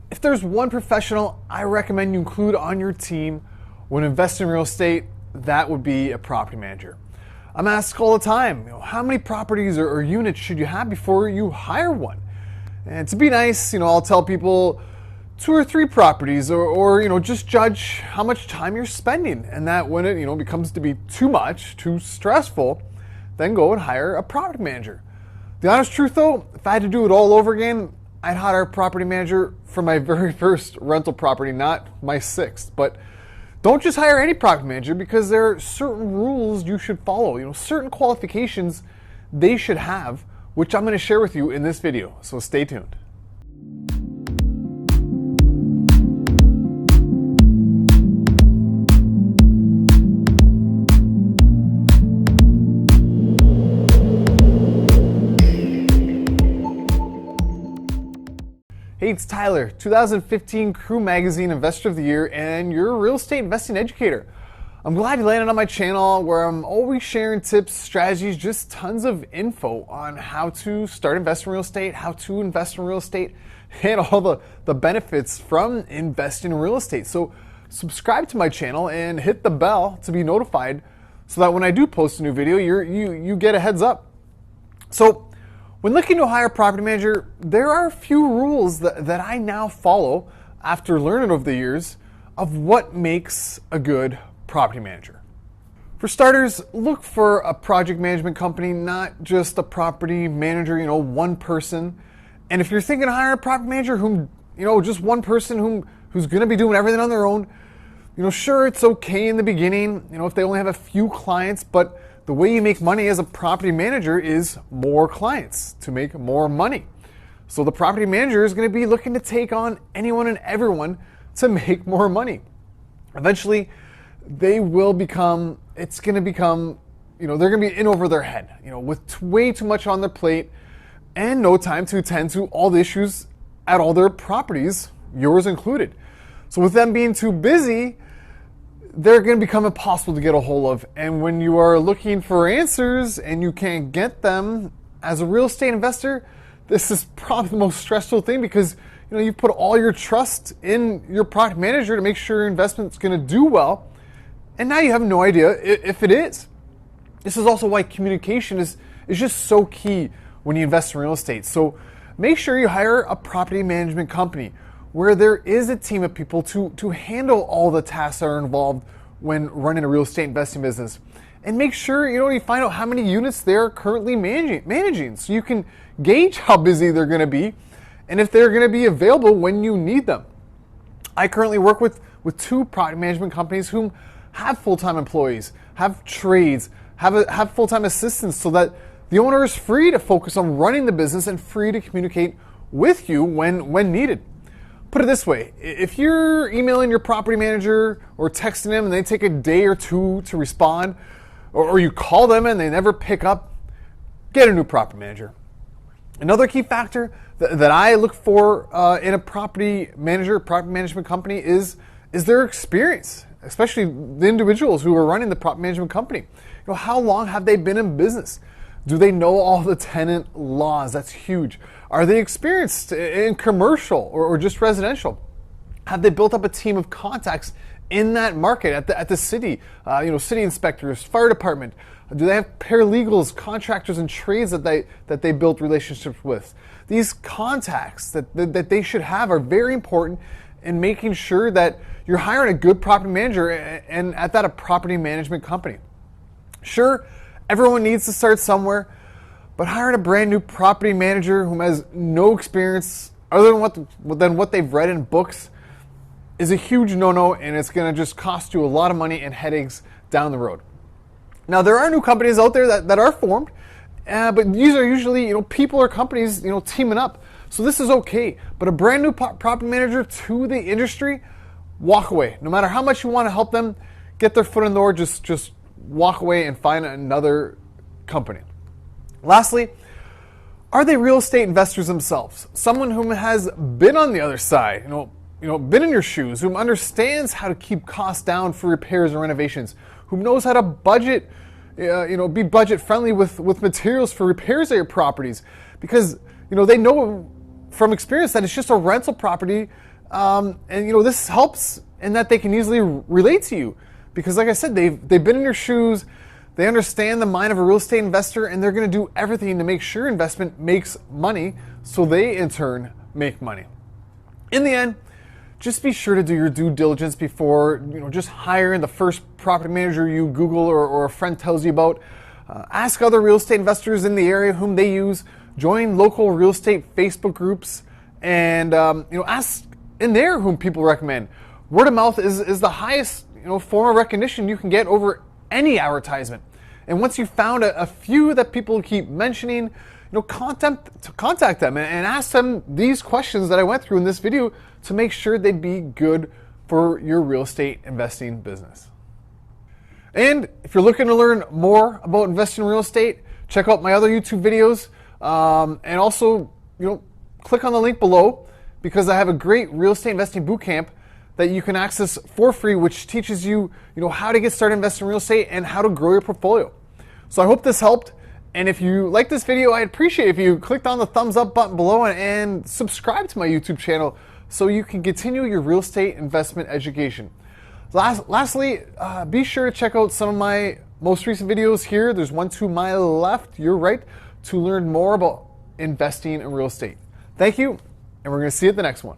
If there's one professional I recommend you include on your team when investing in real estate, that would be a property manager. I'm asked all the time, how many properties or units should you have before you hire one? And to be nice, I'll tell people 2 or 3 properties, or just judge how much time you're spending. And that when it becomes to be too much, too stressful, then go and hire a property manager. The honest truth though, if I had to do it all over again, I'd hire a property manager for my very first rental property, not my 6th. But don't just hire any property manager, because there are certain rules you should follow, certain qualifications they should have, which I'm going to share with you in this video. So stay tuned. Hey, it's Tyler, 2015 Crew Magazine Investor of the Year and your real estate investing educator. I'm glad you landed on my channel, where I'm always sharing tips, strategies, just tons of info on how to start investing in real estate, how to invest in real estate, and all the benefits from investing in real estate. So subscribe to my channel and hit the bell to be notified, so that when I do post a new video, you get a heads up. So when looking to hire a property manager, there are a few rules that I now follow after learning over the years of what makes a good property manager. For starters, look for a project management company, not just a property manager, one person. And if you're thinking of hiring a property manager just one person who's going to be doing everything on their own, sure, it's okay in the beginning, if they only have a few clients, but the way you make money as a property manager is more clients to make more money. So the property manager is going to be looking to take on anyone and everyone to make more money. Eventually, they're going to be in over their head, with way too much on their plate and no time to attend to all the issues at all their properties, yours included. So with them being too busy, they're going to become impossible to get a hold of. And when you are looking for answers and you can't get them as a real estate investor, this is probably the most stressful thing, because you put all your trust in your property manager to make sure your investment's going to do well, and now you have no idea if it is. This is also why communication is just so key when you invest in real estate. So make sure you hire a property management company where there is a team of people to handle all the tasks that are involved when running a real estate investing business. And make sure you find out how many units they're currently managing, so you can gauge how busy they're going to be and if they're going to be available when you need them. I currently work with 2 property management companies whom have full-time employees, have trades, have full-time assistants, so that the owner is free to focus on running the business and free to communicate with you when needed. Put it this way, if you're emailing your property manager or texting them and they take a day or 2 to respond, or you call them and they never pick up, get a new property manager. Another key factor that I look for in a property management company is their experience, especially the individuals who are running the property management company. How long have they been in business? Do they know all the tenant laws? That's huge. Are they experienced in commercial or just residential? Have they built up a team of contacts in that market at the city? City inspectors, fire department. Do they have paralegals, contractors, and trades that they built relationships with? These contacts that they should have are very important in making sure that you're hiring a good property manager, and at that, a property management company. Sure, everyone needs to start somewhere, but hiring a brand new property manager who has no experience other than what they've read in books is a huge no-no, and it's going to just cost you a lot of money and headaches down the road. Now, there are new companies out there that are formed, but these are usually people or companies teaming up. So this is okay. But a brand new property manager to the industry, walk away. No matter how much you want to help them get their foot in the door, just walk away and find another company. Lastly, are they real estate investors themselves? Someone who has been on the other side, been in your shoes, who understands how to keep costs down for repairs and renovations, who knows how to budget, be budget friendly with materials for repairs at your properties, because they know from experience that it's just a rental property And this helps in that they can easily relate to you because, like I said, they've been in your shoes. They understand the mind of a real estate investor, and they're going to do everything to make sure your investment makes money, so they in turn make money. In the end, just be sure to do your due diligence before just hiring the first property manager you Google or a friend tells you about. Ask other real estate investors in the area whom they use. Join local real estate Facebook groups, and ask in there whom people recommend. Word of mouth is the highest form of recognition you can get over any advertisement. And once you've found a few that people keep mentioning, contact them and ask them these questions that I went through in this video to make sure they'd be good for your real estate investing business. And if you're looking to learn more about investing in real estate, check out my other YouTube videos, and also click on the link below because I have a great real estate investing bootcamp that you can access for free, which teaches you, how to get started investing in real estate and how to grow your portfolio. So I hope this helped. And if you like this video, I'd appreciate if you clicked on the thumbs up button below and subscribe to my YouTube channel so you can continue your real estate investment education. Lastly, be sure to check out some of my most recent videos here. There's one to my left, your right, to learn more about investing in real estate. Thank you, and we're going to see you at the next one.